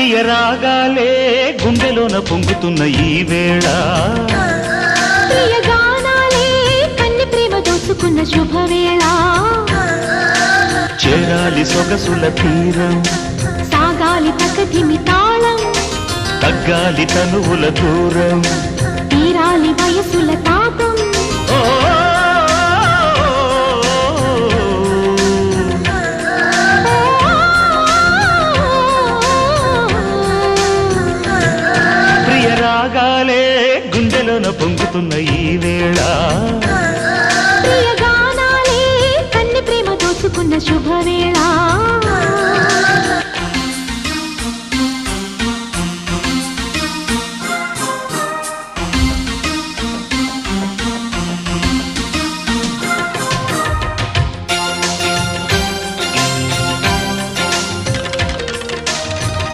ప్రియ రాగాలే గుండెలోన పొంగుతున్న ఈ వేళ ప్రియ గానాలే కన్ని ప్రేమ దోచుకున్న శుభవేళ చేరాలి సొగసుల తీరం సాగాలి తకధిమి తాళం తగ్గాలి తనువుల దూరం తీరాలి వయసుల తాపం ప్రియ రాగాలే గుండెలోన పొంగుతున్న ఈ వేళ ప్రియ గానాలే కన్ని ప్రేమ దోచుకున్న శుభవేళ